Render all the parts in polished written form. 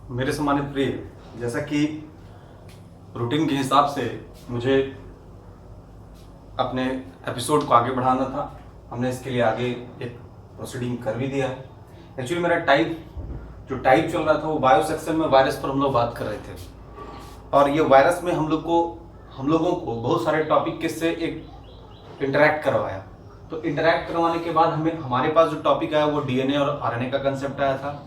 मेरे सम्मानित प्रिय, जैसा कि रूटीन के हिसाब से मुझे अपने एपिसोड को आगे बढ़ाना था, हमने इसके लिए आगे एक प्रोसीडिंग कर भी दिया है। एक्चुअली मेरा जो टाइप चल रहा था वो बायो सेक्शन में वायरस पर हम लोग बात कर रहे थे, और ये वायरस में हम लोगों को बहुत सारे टॉपिक के से एक इंटरैक्ट करवाया। तो इंटरैक्ट करवाने के बाद हमारे पास जो टॉपिक आया वो डीएनए और आरएनए का कंसेप्ट आया था।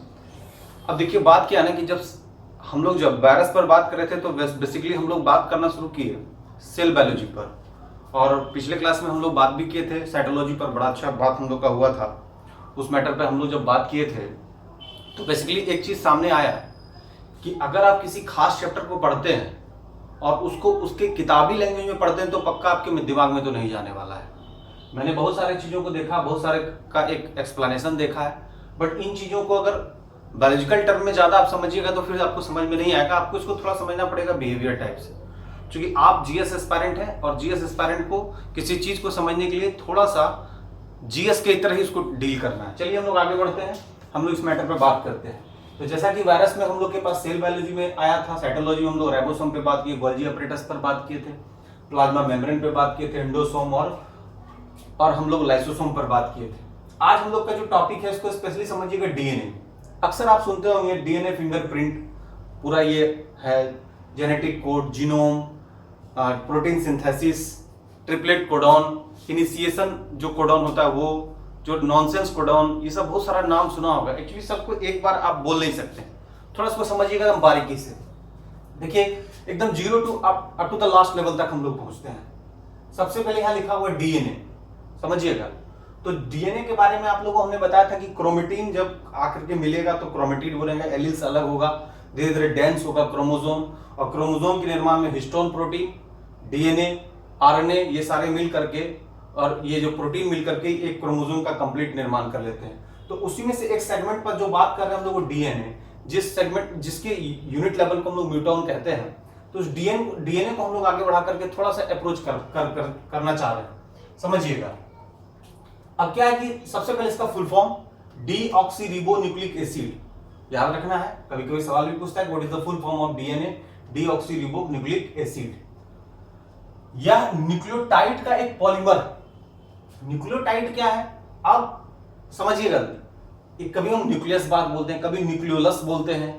अब देखिए बात क्या है ना कि जब वायरस पर बात कर रहे थे तो बेसिकली हम लोग बात करना शुरू किए सेल बायोलॉजी पर, और पिछले क्लास में हम लोग बात भी किए थे साइटोलॉजी पर। बड़ा अच्छा बात हम लोग का हुआ था। उस मैटर पर हम लोग जब बात किए थे तो बेसिकली एक चीज सामने आया कि अगर आप किसी खास चैप्टर को पढ़ते हैं और उसको उसके किताबी लैंग्वेज में पढ़ते हैं तो पक्का आपके दिमाग में तो नहीं जाने वाला है। मैंने बहुत सारी चीज़ों को देखा, बहुत सारे का एक एक्सप्लेनेशन देखा है, बट इन चीज़ों को अगर बायोलॉजिकल टर्म में ज़्यादा आप समझिएगा तो फिर आपको समझ में नहीं आएगा। आपको इसको थोड़ा समझना पड़ेगा बिहेवियर टाइप से, क्योंकि आप जीएस एस्पायरेंट हैं और जीएस एस्पायरेंट को किसी चीज़ को समझने के लिए थोड़ा सा जीएस के तरह ही उसको डील करना है। चलिए हम लोग आगे बढ़ते हैं, हम लोग इस मैटर पर बात करते हैं। तो जैसा कि वायरस में हम लोग के पास सेल बायोलॉजी में आया था, साइटोलॉजी में हम लोग राइबोसोम पे बात किए, गोल्जी अपरेटस पर बात किए थे, प्लाज्मा मेम्ब्रेन पे बात किए थे, एंडोसोम और हम लोग लाइसोसोम पर बात किए थे। आज हम लोग का जो टॉपिक है इसको स्पेशली समझिएगा डीएनए। अक्सर आप सुनते होंगे डीएनए फिंगरप्रिंट, पूरा ये है genetic code, genome, protein synthesis, triplet codon, initiation जो कोडॉन होता है वो, जो नॉनसेंस कोडॉन, ये सब बहुत सारा नाम सुना होगा। एक्चुअली सबको एक बार आप बोल नहीं सकते, थोड़ा इसको समझिएगा हम बारीकी से। देखिए एकदम zero to up to the last level तक हम लोग पहुंचते हैं। सबसे पहले यहां लिखा हुआ डीएनए, समझिएगा। तो डीएनए के बारे में आप लोगों को हमने बताया था कि क्रोमेटिन जब आकर के मिलेगा तो क्रोमेटिड बनेगा, एलिल्स अलग होगा, धीरे धीरे डेंस होगा क्रोमोसोम, और क्रोमोसोम के निर्माण में हिस्टोन प्रोटीन, डीएनए, आरएनए ये सारे मिल करके और ये जो प्रोटीन मिल करके एक क्रोमोसोम का कंप्लीट निर्माण कर लेते हैं। तो उसी में से एक सेगमेंट पर जो बात कर रहे हैं हम लोग वो डीएनए, जिसके यूनिट लेवल को हम लोग म्यूटॉन कहते हैं। तो उस डीएनए को हम लोग आगे बढ़ा करके थोड़ा सा अप्रोच करना चाह रहे हैं, समझिएगा। अब क्या है कि सबसे पहले इसका फुल फॉर्म डीऑक्सीरिबोन्यूक्लिक एसिड याद रखना है। कभी कभी सवाल भी पूछता है what is the full form of DNA, deoxyribonucleic acid. यह न्यूक्लियोटाइड का एक पॉलीमर। न्यूक्लियोटाइड क्या है अब समझिएगा। कभी हम न्यूक्लियस बात बोलते हैं, कभी न्यूक्लियोलस बोलते हैं,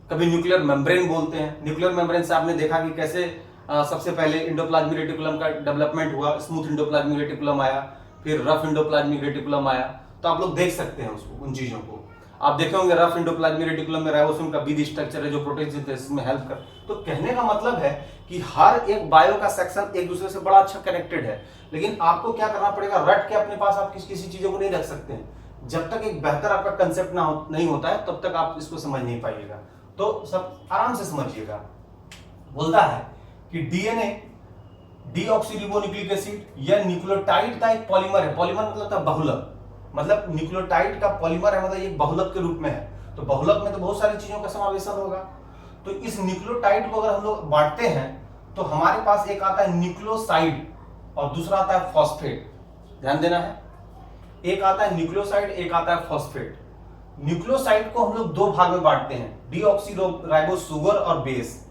कभी न्यूक्लियर मेम्ब्रेन बोलते हैं। न्यूक्लियर मेम्ब्रेन से आपने देखा कि कैसे सबसे पहले इंडोप्लाज्मिक रेटिकुलम का डेवलपमेंट हुआ, स्मूथ इंडोप्लाज्मिक रेटिकुलम आया, फिर रफ इंडोप्लाज्मिक रेटिकुलम आया। तो आप लोग देख सकते हैं उसको, उन चीजों को आप देखे होंगे। रफ इंडोप्लाज्मिक रेटिकुलम में राइबोसोम का बीज स्ट्रक्चर है जो प्रोटीन सिंथेसिस में हेल्प कर। तो कहने का मतलब है कि हर एक बायो का सेक्शन एक दूसरे से बड़ा अच्छा कनेक्टेड है, लेकिन आपको क्या करना पड़ेगा, रट के अपने पास आप किसी चीजों को नहीं रख सकते हैं। जब तक एक बेहतर आपका कंसेप्ट नहीं होता है तब तक आप इसको समझ नहीं पाइएगा। तो सब आराम से समझिएगा। बोलता है कि डीएनए, डीऑक्सीरिबोन्यूक्लिक एसिड, यह न्यूक्लियोटाइड का एक पॉलीमर है। पॉलीमर मतलब था बहुलक, मतलब न्यूक्लियोटाइड का पॉलीमर है, मतलब ये बहुलक के रूप में है। तो बहुलक में तो बहुत सारी चीजों का समावेशन होगा। तो इस न्यूक्लियोटाइड को अगर हम लोग बांटते हैं तो हमारे पास एक आता है न्यूक्लियोसाइड और दूसरा आता है फॉस्फेट। ध्यान देना है, एक आता है न्यूक्लियोसाइड, एक आता है फॉस्फेट। न्यूक्लियोसाइड को हम लोग दो भाग में बांटते हैं, डीऑक्सीराइबोस शुगर और बेस।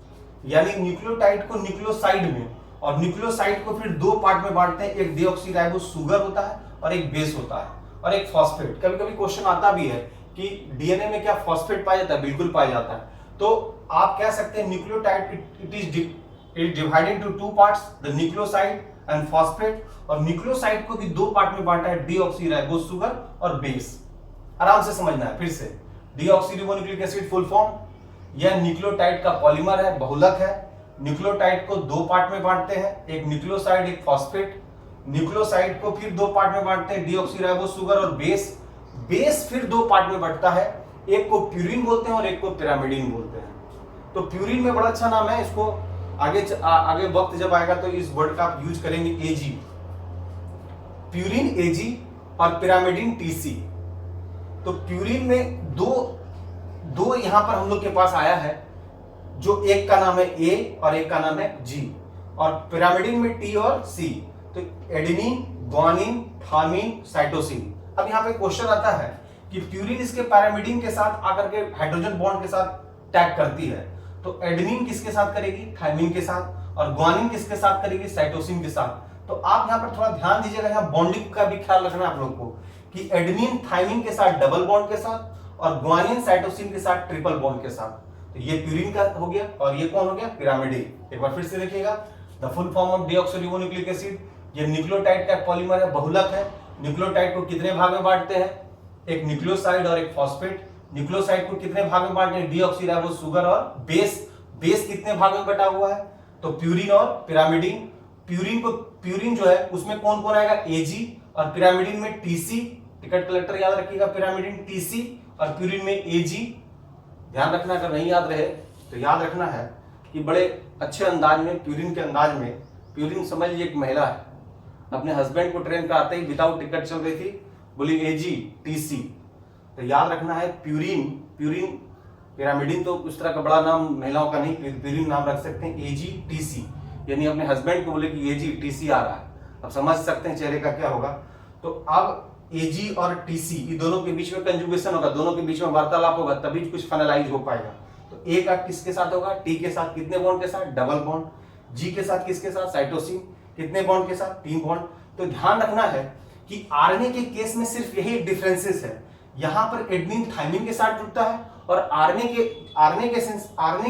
यानी न्यूक्लियोटाइड को न्यूक्लियोसाइड में और न्यूक्लियोसाइड को फिर दो पार्ट में बांटते हैं, एक डीऑक्सीराइबोस शुगर होता है और एक बेस होता है, और एक फॉस्फेट। कभी कभी क्वेश्चन आता भी है कि डीएनए में क्या फॉस्फेट पाया जाता है? बिल्कुल पाया जाता है। तो आप कह सकते हैं nucleotide it is divided into two parts, the nucleoside and phosphate. और न्यूक्लियोसाइड को भी दो पार्ट में बांटा है, डीऑक्सीराइबोस शुगर और बेस। आराम से समझना है। फिर से डीऑक्सीरिबोन्यूक्लिक एसिड फुल फॉर्म, यह न्यूक्लियोटाइड का पॉलीमर है, बहुलक है। न्यूक्लियोटाइड को दो पार्ट में बांटते हैं, एक न्यूक्लियोसाइड एक फॉस्फेट। न्यूक्लियोसाइड को फिर दो पार्ट में बांटते हैं, डीऑक्सीराइबोस शुगर और बेस। बेस फिर दो पार्ट में बढ़ता है, एक को प्यूरिन बोलते हैं और एक को पिरामिडिन बोलते हैं। तो प्यूरिन में बड़ा अच्छा नाम है, इसको आगे वक्त जब आएगा तो इस वर्ड का आप यूज करेंगे, एजी, प्यूरिन एजी और पिरामिडिन टीसी। तो प्यूरिन में दो यहां पर हम लोग के पास आया है, जो एक का नाम है ए और एक का नाम है जी, और पिरामिडिन में टी और सी। तो एडेनिन, ग्वानिन, थामिन, साइटोसिन। अब यहाँ पे क्वेश्चन आता है कि प्यूरिन इसके पिरामिडिन के साथ आकर के हाइड्रोजन बॉन्ड के साथ टैग करती है। तो एडेनिन किसके साथ करेगी? थायमिन के साथ। और ग्वानिन किसके साथ करेगी? साइटोसिन के साथ। तो आप यहाँ पर थोड़ा ध्यान दीजिएगा, यहाँ बॉन्डिंग का भी ख्याल रखना है आप लोग को कि एडेनिन थायमिन के साथ डबल बॉन्ड के साथ और ग्वानिन साइटोसिन के साथ ट्रिपल बॉन्ड के साथ। तो ये प्यूरिन का हो गया और ये कौन हो गया? पिरामिडिन। एक बार फिर से देखिएगा, the full form of deoxyribonucleic acid. ये न्यूक्लियोटाइड का पॉलीमर है, बहुलक है। न्यूक्लियोटाइड को कितने भाग में बांटते हैं? एक न्यूक्लियोसाइड और एक फॉस्फेट। न्यूक्लियोसाइड को कितने भाग में बांटते हैं? डीऑक्सीराइबोज शुगर और बेस। बेस कितने भाग में बटा हुआ है? तो प्यूरिन और पिरामिडिन। प्यूरिन जो है उसमें कौन कौन आएगा? एजी। और पिरामिडिन में टीसी। टिकट कलेक्टर याद रखिएगा, पिरामिडिन टीसी और प्यूरिन में एजी। ध्यान रखना, अगर नहीं याद रहे तो याद रखना है कि बड़े अच्छे अंदाज में, प्यूरिन के अंदाज में, प्यूरिन समझ लीजिए एक महिला है, अपने हस्बैंड को ट्रेन कराते ही विदाउट टिकट चल रही थी, बोली एजी टीसी। तो याद रखना है प्यूरिन। पिरामिडिन तो उस तरह का बड़ा नाम महिलाओं का नहीं, प्यूरिन नाम रख सकते हैं एजी टीसी, यानी अपने हस्बैंड को बोले कि एजी टीसी आ रहा है। अब समझ सकते हैं चेहरे का क्या होगा। तो अब एजी और टीसी ये दोनों के बीच में कंजुगेशन होगा, दोनों के बीच में वार्तालाप होगा, तभी कुछ फाइनलाइज हो पाएगा। तो ए का किसके साथ होगा? टी के साथ। कितने बॉन्ड के साथ? Double bond. जी के साथ किसके साथ? साइटोसिन। कितने बॉन्ड के साथ? 3 बॉन्ड। तो ध्यान रखना है कि आरएनए के केस में सिर्फ यही डिफरेंसेस है, यहां पर एडेनिन थायमिन के साथ जुड़ता है और आरएनए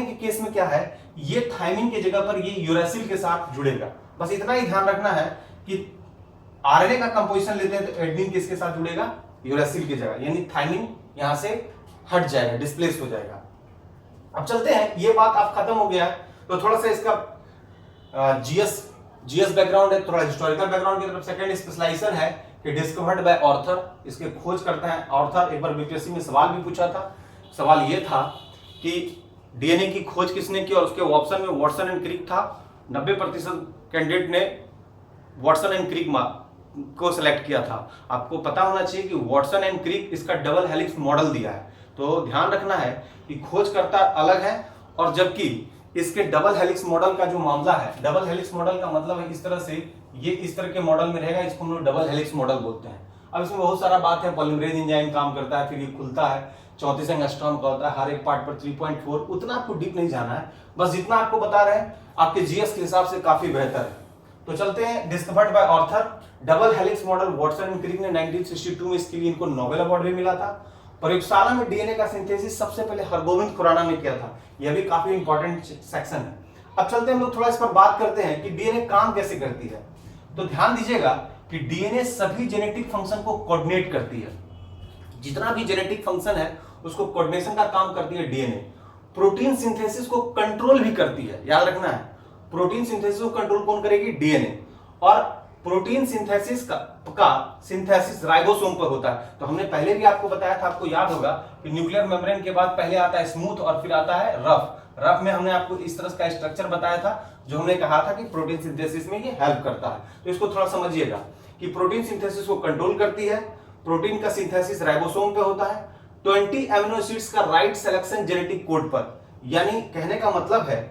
के केस में क्या है? ये थायमिन की जगह पर ये यूरेसिल के साथ जुड़ेगा। बस इतना ही ध्यान रखना है कि आरएनए का कंपोजिशन लेते हैं तो एडेनिन किसके साथ जुड़ेगा? यूरेसिल की जगह, यानी थायमिन यहां से हट जाएगा, डिस्प्लेस हो जाएगा। अब चलते हैं, ये बात आप खत्म हो गया है तो थोड़ा सा इसका जीएस बैकग्राउंड है, थोड़ा हिस्टोरिकल बैकग्राउंड की तरफ। सेकंड स्पेशलाइजेशन है कि डिस्कवर्ड बाय ऑर्थर, इसके खोज करता है ऑर्थर। एक बार बीपीएससी में सवाल भी पूछा था, सवाल ये था कि डीएनए की खोज किसने की और उसके ऑप्शन में वॉटसन एंड क्रिक था। 90% कैंडिडेट ने वॉटसन एंड क्रिक को सिलेक्ट किया था। आपको पता होना चाहिए कि वॉटसन एंड क्रिक इसका डबल हेलिक्स मॉडल दिया है, तो ध्यान रखना है कि खोजकर्ता अलग है और जबकि इसके डबल हेलिक्स मॉडल का जो मामला है, डबल हेलिक्स मॉडल का मतलब है इस तरह से, ये इस तरह के मॉडल में रहेगा, इसको हम लोग डबल हेलिक्स मॉडल बोलते हैं। अब इसमें बहुत सारा बात है, पॉलीमरेज एंजाइम काम करता है, फिर ये खुलता है, 34 एंगस्ट्रॉम का होता है, हर एक पार्ट पर 3.4, उतना आपको डीप नहीं जाना है, बस जितना आपको बता रहे हैं आपके जीएस के हिसाब से काफी बेहतर है। तो चलते हैं, discovered by Arthur, double helix model Watson and Crick ने 1962 में इसके लिए इनको नोबेल अवार्ड भी मिला था। प्रयोगशाला में डीएनए का सिंथेसिस सबसे पहले हरगोविंद खुराना ने किया था, यह भी काफी इंपॉर्टेंट सेक्शन है। अब चलते हैं, हम लोग थोड़ा इस पर बात करते हैं कि डीएनए काम कैसे करती है। तो ध्यान दीजिएगा कि डीएनए सभी जेनेटिक फंक्शन को कोऑर्डिनेट करती है, जितना भी जेनेटिक फंक्शन है उसको कोऑर्डिनेशन का काम करती है डीएनए। प्रोटीन सिंथेसिस को कंट्रोल भी करती है, याद रखना है, प्रोटीन सिंथेसिस को कंट्रोल कौन करेगी? डीएनए। और प्रोटीन सिंथेसिस का सिंथेसिस राइबोसोम पर होता है। तो हमने पहले भी आपको बताया था, आपको याद होगा कि न्यूक्लियर मेम्ब्रेन के बाद पहले आता है स्मूथ और फिर आता है रफ। रफ में हमने आपको इस तरह का स्ट्रक्चर बताया था जो हमने कहा था कि प्रोटीन सिंथेसिस में ये हेल्प करता है। तो इसको थोड़ा समझिएगा कि प्रोटीन सिंथेसिस को कंट्रोल करती है, प्रोटीन का सिंथेसिस राइबोसोम पे होता है, 20 अमीनो एसिड्स का राइट सिलेक्शन जेनेटिक कोड पर, यानी कहने का मतलब है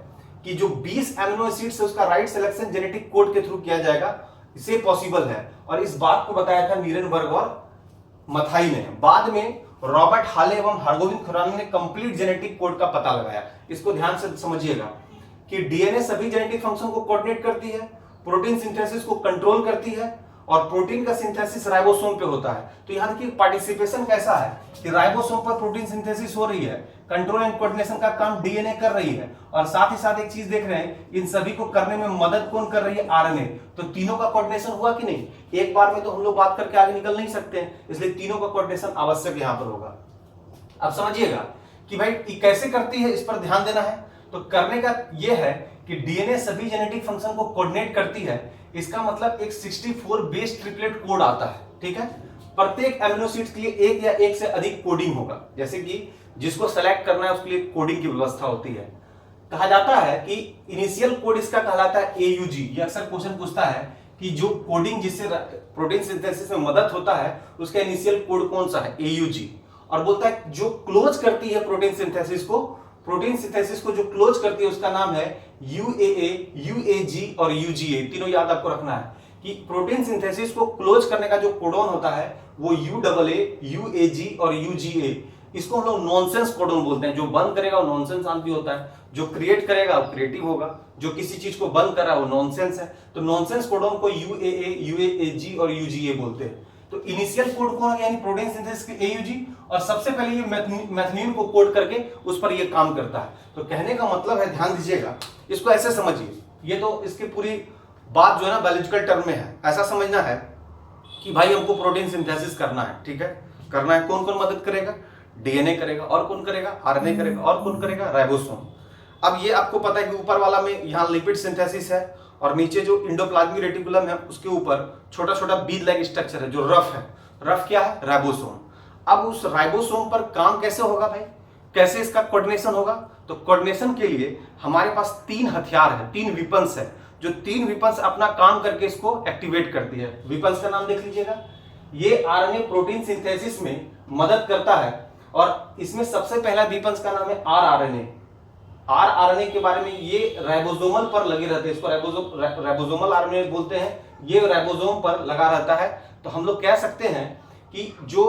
कि जो 20 अमीनो एसिड्स है उसका राइट सिलेक्शन जेनेटिक कोड के थ्रू किया जाएगा, इसे पॉसिबल है। और इस बात को बताया था नीरेनबर्ग और मथाई ने। बाद में रॉबर्ट हाले एवं हरगोविंद खुराना ने कंप्लीट जेनेटिक कोड का पता लगाया। इसको ध्यान से समझिएगा कि डीएनए सभी जेनेटिक फंक्शन को कोऑर्डिनेट करती है, प्रोटीन सिंथेसिस को कंट्रोल करती है और प्रोटीन का सिंथेसिस राइबोसोम पे होता है। तो यहां देखिए पार्टिसिपेशन कैसा है कि राइबोसोम पर प्रोटीन सिंथेसिस हो रही है, कंट्रोल एंड कोऑर्डिनेशन का काम डीएनए कर रही है, और साथ ही साथ एक चीज देख रहे हैं, इन सभी को करने में मदद कौन कर रही है? आरएनए। तो तीनों का कोऑर्डिनेशन हुआ कि नहीं? एक बार में तो हम लोग बात करके आगे निकल नहीं सकते हैं, इसलिए तीनों का कोऑर्डिनेशन आवश्यक यहां पर होगा। अब समझिएगा कि भाई कैसे करती है, इस पर ध्यान देना है। तो करने का यह है कि डीएनए सभी जेनेटिक फंक्शन को कोऑर्डिनेट करती है, इसका मतलब एक 64 बेस ट्रिपलेट कोड आता है, ठीक है। प्रत्येक अमीनो एसिड के लिए एक या एक से अधिक कोडिंग होगा, जैसे कि जिसको सेलेक्ट करना है उसके लिए कोडिंग की व्यवस्था होती है। कहा जाता है कि इनिशियल कोड इसका कहलाता है एयूजी। ये अक्सर क्वेश्चन पूछता है कि जो कोडिंग जिससे प्रोटीन सिंथेसिस में मदद होता है उसका इनिशियल कोड कौन सा है? एयूजी। और बोलता है जो क्लोज करती है प्रोटीन सिंथेसिस को जो क्लोज करती है उसका नाम है यूएए, यूएजी और यूजीए। तीनों याद आपको रखना है कि प्रोटीन सिंथेसिस को क्लोज करने का जो कोडोन होता है वो यूएए, यूएजी और यूजीए। इसको हम लोग नॉनसेंस कोडोन बोलते हैं। जो बंद करेगा वो नॉनसेंस आदमी होता है, जो क्रिएट करेगा वो क्रिएटिव होगा, जो किसी चीज को बंद कर रहा है वो नॉनसेंस है। तो नॉनसेंस कोडोन को यूएए, यूएजी और यूजीए बोलते हैं। तो इनिशियल कोड कौन है, यानी प्रोटीन सिंथेसिस के एयूजी, और सबसे पहले ये मैथिओनिन को कोड करके उस पर ये काम करता है। तो कहने का मतलब है, ध्यान दीजिएगा, इसको ऐसे समझिए, ये तो इसकी पूरी बात जो है ना बायोलॉजिकल टर्म में है। ऐसा समझना है कि भाई हमको प्रोटीन सिंथेसिस करना है, ठीक है, करना है। कौन कौन मदद करेगा? डीएनए करेगा, और कौन करेगा? आरएनए करेगा, और कौन करेगा? राइबोसोम। अब ये आपको पता है कि ऊपर वाला में यहाँ लिपिड सिंथेसिस है, और नीचे जो इंडोप्लाज्मिक रेटिकुलम है उसके ऊपर छोटा छोटा बीज लाइक स्ट्रक्चर है जो रफ है। रफ क्या है? राइबोसोम। अब उस राइबोसोम पर काम कैसे होगा भाई, कैसे इसका कोऑर्डिनेशन होगा? तो कोऑर्डिनेशन के लिए हमारे पास 3 हथियार है, 3 विपन्स है, जो 3 विपन्स अपना काम करके इसको एक्टिवेट करती है। विपन्स का नाम देख लीजिएगा। ये आरएनए प्रोटीन सिंथेसिस में मदद करता है, और इसमें सबसे पहला विपन्स का नाम है आरआरएनए। आरआरएनए के बारे में, ये राइबोसोमल पर लगे रहते हैं, इसको राइबोसोमल आरएनए बोलते हैं। ये राइबोसोम पर लगा रहता है। तो हम लोग कह सकते हैं कि जो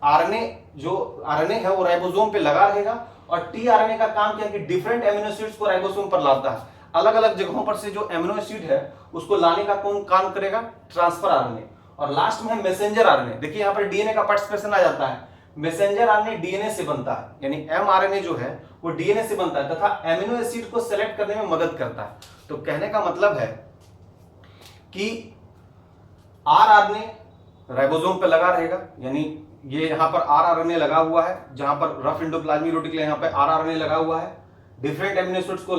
आरएनए है वो राइबोसोम पे लगा रहेगा, और टीआरएनए का काम क्या है कि डिफरेंट एमिनो एसिड्स को राइबोसोम पर लाता है। अलग अलग जगहों पर से जो एमिनो एसिड है उसको लाने का कौन काम करेगा? Transfer RNA. और लास्ट में है मैसेंजर आरएनए। देखिए यहाँ पर डीएनए का पार्टिसिपेशन आ जाता है। मैसेंजर आरएनए डीएनए से बनता है, यानी एमआरएनए जो है वो डीएनए से बनता है, तथा एमिनो एसिड को सेलेक्ट करने में मदद करता है। तो कहने का मतलब है कि आरआरएनए राइबोसोम पे लगा रहेगा, यानी ये यहाँ पर आरआरएनए लगा हुआ है, जहां पर रफ इंडोप्लाज्मिक रेटिकुलम यहाँ पे आरआरएनए लगा हुआ है। डिफरेंट एमिनो एसिड्स को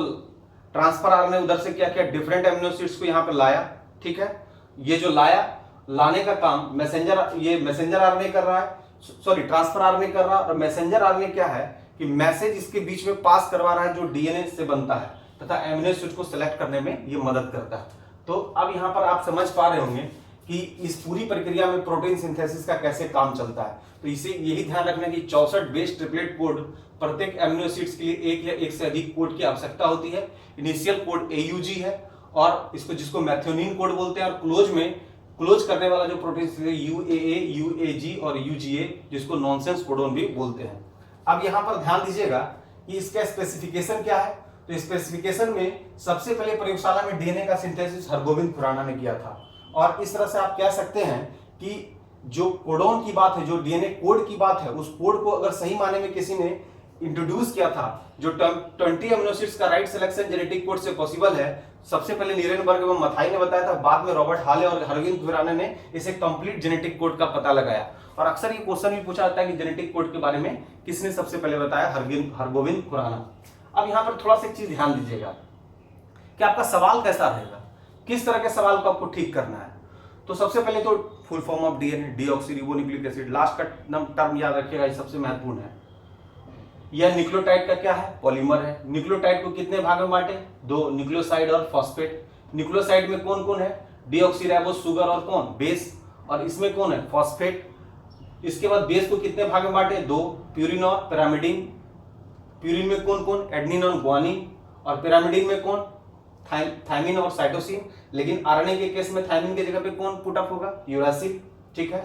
ट्रांसफर आरएनए उधर से क्या किया, डिफरेंट एमिनो एसिड्स को यहाँ पे लाया, ठीक है। ये जो लाने का काम मैसेंजर आरएनए कर रहा है, सॉरी ट्रांसफर आरएनए कर रहा है। और मैसेंजर आरएनए क्या है कि मैसेज इसके बीच में पास करवा रहा है जो डीएनए से बनता है, तथा एमिनो एसिड को सेलेक्ट करने में ये मदद करता है। तो अब यहाँ पर आप समझ पा रहे होंगे कि इस पूरी प्रक्रिया में प्रोटीन सिंथेसिस का कैसे काम चलता है। तो इसे यही ध्यान रखना कि 64 बेस ट्रिपलेट कोड, प्रत्येक एमिनो एसिड्स के लिए एक या एक से अधिक कोड की आवश्यकता होती है। इनिशियल कोड एयूजी है, और इसको जिसको मैथिओनिन कोड बोलते हैं, और क्लोज करने वाला जो प्रोटीन यूएए, यूएजी और यूजीए, जिसको नॉनसेंस कोडोन भी बोलते हैं। अब यहाँ पर ध्यान दीजिएगा कि इसका स्पेसिफिकेशन क्या है। तो स्पेसिफिकेशन में सबसे पहले प्रयोगशाला में डीएनए का सिंथेसिस हरगोविंद खुराना ने किया था। और इस तरह से आप कह सकते हैं कि जो कोडोन की बात है, जो डीएनए कोड की बात है, उस कोड को अगर सही माने में किसी ने इंट्रोड्यूस किया था, जो 20 अमीनो एसिड्स का राइट सिलेक्शन जेनेटिक कोड से पॉसिबल है, सबसे पहले नीरेनबर्ग एवं मथाई ने बताया था, बाद में रॉबर्ट हाले और हरगोविंद खुराना ने इसे कंप्लीट जेनेटिक कोड का पता लगाया। और अक्सर ये क्वेश्चन भी पूछा जाता है कि जेनेटिक कोड के बारे में किसने सबसे पहले बताया? हरगोविंद खुराना। अब यहाँ पर थोड़ा सा एक चीज ध्यान दीजिएगा कि आपका सवाल कैसा रहेगा, किस तरह के सवाल को आपको ठीक करना है। तो सबसे पहले तो full form of DNA, deoxyribonucleic acid, last का टर्म याद रखिएगा, ये सबसे महत्वपूर्ण है। यह न्यूक्लियोटाइड का क्या है? पॉलीमर है। न्यूक्लियोटाइड को कितने भाग में बांटे? 2, न्यूक्लियोसाइड और फॉस्फेट। न्यूक्लियोसाइड में कौन कौन है? डीऑक्सीराइबोस शुगर और कौन? बेस। और इसमें कौन है? फॉस्फेट। इसके बाद बेस को कितने भाग में बांटे? 2, प्यूरिन और पिरामिडिन। प्यूरिन में कौन कौन? एडेनिन और ग्वानिन। और पिरामिडिन में कौन? थायमिन और साइटोसिन। लेकिन आरएनए के केस में थायमिन की जगह पे कौन पुट अप होगा? यूरासिल, ठीक है।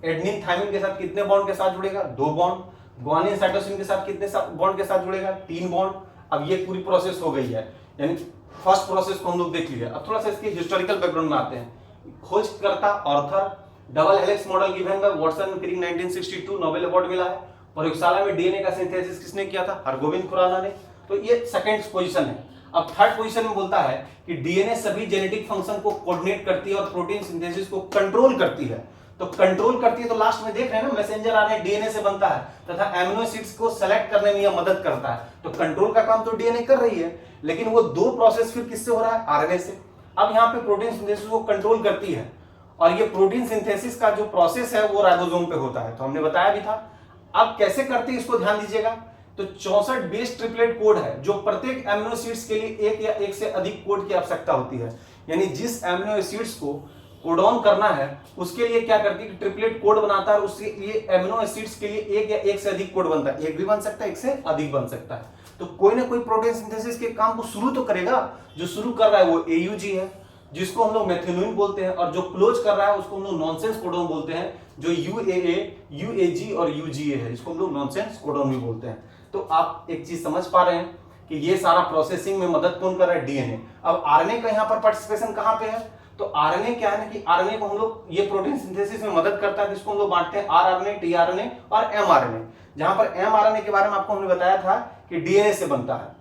एडेनिन थायमिन के साथ कितने बॉन्ड के साथ जुड़ेगा? 2 बॉन्ड। ग्वानिन साइटोसिन के साथ कितने बॉन्ड के साथ जुड़ेगा? 3 बॉन्ड। अब ये पूरी प्रोसेस हो गई है, यानी फर्स्ट प्रोसेस को हम लोग देख लिया। अब थोड़ा सा इसके हिस्टोरिकल बैकग्राउंड में आते हैं। खोजकर्ता Arthur, double helix model given by Watson Crick 1962, Nobel award मिला है। प्रयोगशाला में डीएनए का सिंथेसिस किसने किया था? हरगोविंद खुराना ने। तो ये सेकंड पोजीशन है। अब थर्ड पोजीशन में बोलता है कि डीएनए सभी जेनेटिक फंक्शन को कोऑर्डिनेट करती है और प्रोटीन सिंथेसिस को कंट्रोल करती है। तो कंट्रोल करती है, तो लास्ट में देख रहे हैं ना, मैसेंजर आरएनए डीएनए से बनता है तथा एमिनो एसिड्स को सेलेक्ट करने में यह मदद करता है। तो कंट्रोल का काम तो डीएनए कर रही है, लेकिन वो 2 प्रोसेस फिर किससे हो रहा है? आरएनए से। अब यहाँ पे प्रोटीन सिंथेसिस को कंट्रोल करती है, और ये प्रोटीन सिंथेसिस का जो प्रोसेस है वो राइबोसोम पे होता है, तो हमने बताया भी था। अब कैसे करते हैं इसको ध्यान दीजिएगा। तो 64 बेस ट्रिपलेट कोड है, जो प्रत्येक एमिनो एसिड्स के लिए एक या एक से अधिक कोड की आवश्यकता होती है। यानी जिस एमिनो एसिड्स को कोडॉन करना है उसके लिए क्या करती है कि ट्रिपलेट कोड बनाता है, और उसके लिए एमिनो एसिड्स के लिए एक या एक से अधिक कोड बनता है। एक भी बन सकता है, एक से अधिक बन सकता है। तो कोई ना कोई प्रोटीन सिंथेसिस के काम को शुरू तो करेगा। जो शुरू कर रहा है वो एयूजी है, जिसको हम लोग मैथिओनिन बोलते हैं, और जो क्लोज कर रहा है उसको हम लोग नॉनसेंस कोडोन बोलते हैं, जो UAA, UAG और UGA है, इसको हम लोग नॉनसेंस कोडॉन भी बोलते हैं। तो आप एक चीज समझ पा रहे हैं कि ये सारा प्रोसेसिंग में मदद कौन कर रहा है? डीएनए। अब आरएनए का यहाँ पर पार्टिसिपेशन कहाँ पे है? तो आरएनए क्या है ना कि आरएनए को हम लोग ये प्रोटीन सिंथेसिस में मदद करता है, जिसको हम लोग बांटते हैं आरआरएनए, टीआरएनए और एमआरएनए। जहां पर एमआरएनए के बारे में आपको हमने बताया था कि डीएनए से बनता है।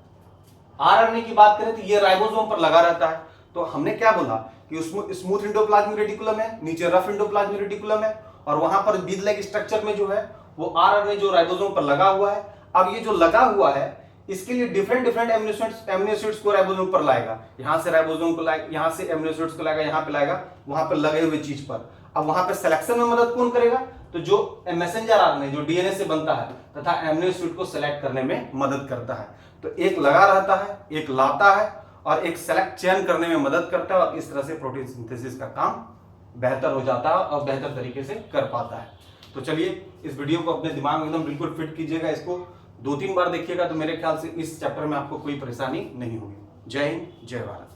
आरआरएनए की बात करें तो ये राइबोसोम पर लगा रहता है। तो हमने क्या बोला कि उसमें स्मूथ एंडोप्लाज्मिक रेटिकुलम है, नीचे रफ एंडोप्लाज्मिक रेटिकुलम है, और वहां पर बीज लाइक स्ट्रक्चर में जो है वो आरआरएनए जो राइबोसोम पर लगा हुआ है। अब ये जो लगा हुआ है इसके लिए डिफरेंट एमिनो एसिड्स को राइबोसोम पर लाएगा, यहां से राइबोसोम को लाएगा, यहां से एमिनो एसिड्स को लाएगा, यहां पे लाएगा, वहां पर लगे हुए चीज पर। अब वहां पे सिलेक्शन में मदद कौन करेगा? तो जो मैसेंजर आरएनए जो डीएनए से बनता है तथा एमिनो एसिड को सेलेक्ट करने में मदद करता है। तो एक लगा रहता है, एक लाता है और एक सेलेक्ट चयन करने में मदद करता है, और इस तरह से प्रोटीन सिंथेसिस का काम बेहतर हो जाता है और बेहतर तरीके से कर पाता है। तो चलिए इस वीडियो को अपने दिमाग में एकदम बिल्कुल फिट कीजिएगा, इसको 2-3 बार देखिएगा तो मेरे ख्याल से इस चैप्टर में आपको कोई परेशानी नहीं होगी। जय हिंद, जय भारत।